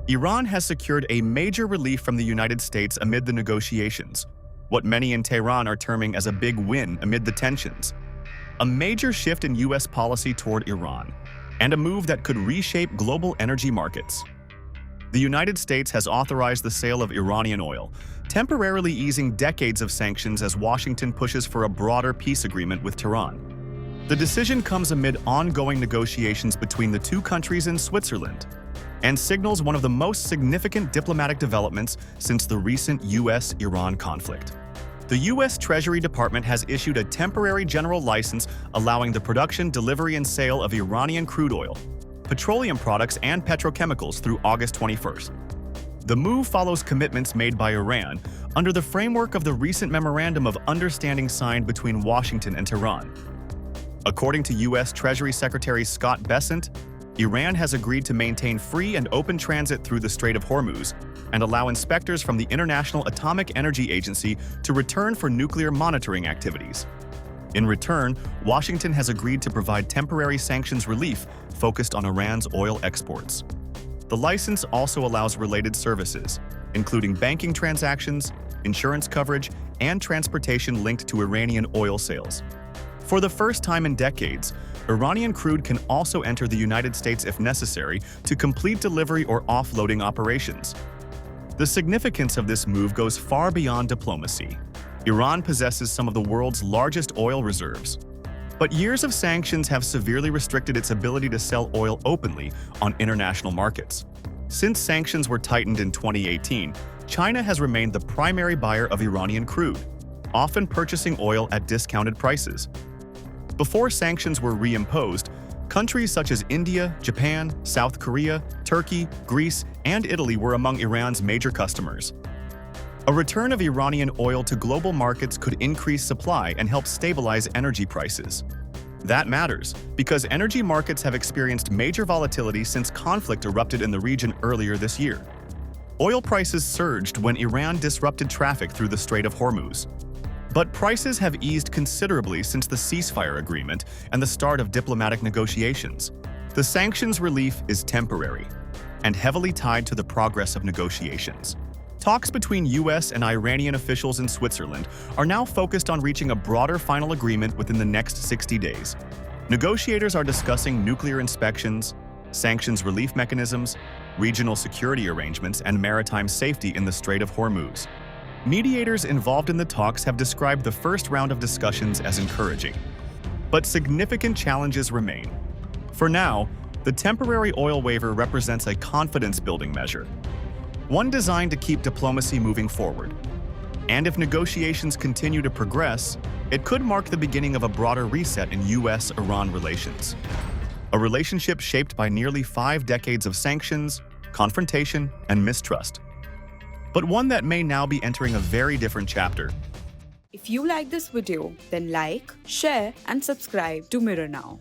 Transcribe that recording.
Iran has secured a major relief from the United States amid the negotiations, what many in Tehran are terming as a big win amid the tensions. A major shift in U.S. policy toward Iran, and a move that could reshape global energy markets. The United States has authorized the sale of Iranian oil, temporarily easing decades of sanctions as Washington pushes for a broader peace agreement with Tehran. The decision comes amid ongoing negotiations between the two countries in Switzerland, and signals one of the most significant diplomatic developments since the recent U.S.-Iran conflict. The U.S. Treasury Department has issued a temporary general license allowing the production, delivery, and sale of Iranian crude oil, petroleum products, and petrochemicals through August 21st. The move follows commitments made by Iran under the framework of the recent Memorandum of Understanding signed between Washington and Tehran. According to U.S. Treasury Secretary Scott Bessent, Iran has agreed to maintain free and open transit through the Strait of Hormuz and allow inspectors from the International Atomic Energy Agency to return for nuclear monitoring activities. In return, Washington has agreed to provide temporary sanctions relief focused on Iran's oil exports. The license also allows related services, including banking transactions, insurance coverage, and transportation linked to Iranian oil sales. For the first time in decades, Iranian crude can also enter the United States if necessary to complete delivery or offloading operations. The significance of this move goes far beyond diplomacy. Iran possesses some of the world's largest oil reserves. But years of sanctions have severely restricted its ability to sell oil openly on international markets. Since sanctions were tightened in 2018, China has remained the primary buyer of Iranian crude, often purchasing oil at discounted prices. Before sanctions were reimposed, countries such as India, Japan, South Korea, Turkey, Greece, and Italy were among Iran's major customers. A return of Iranian oil to global markets could increase supply and help stabilize energy prices. That matters because energy markets have experienced major volatility since conflict erupted in the region earlier this year. Oil prices surged when Iran disrupted traffic through the Strait of Hormuz. But prices have eased considerably since the ceasefire agreement and the start of diplomatic negotiations. The sanctions relief is temporary and heavily tied to the progress of negotiations. Talks between U.S. and Iranian officials in Switzerland are now focused on reaching a broader final agreement within the next 60 days. Negotiators are discussing nuclear inspections, sanctions relief mechanisms, regional security arrangements, and maritime safety in the Strait of Hormuz. Mediators involved in the talks have described the first round of discussions as encouraging, but significant challenges remain. For now, the temporary oil waiver represents a confidence-building measure, one designed to keep diplomacy moving forward. And if negotiations continue to progress, it could mark the beginning of a broader reset in U.S.-Iran relations. A relationship shaped by nearly 5 decades of sanctions, confrontation, and mistrust, but one that may now be entering a very different chapter. If you like this video, then like, share, and subscribe to Mirror Now.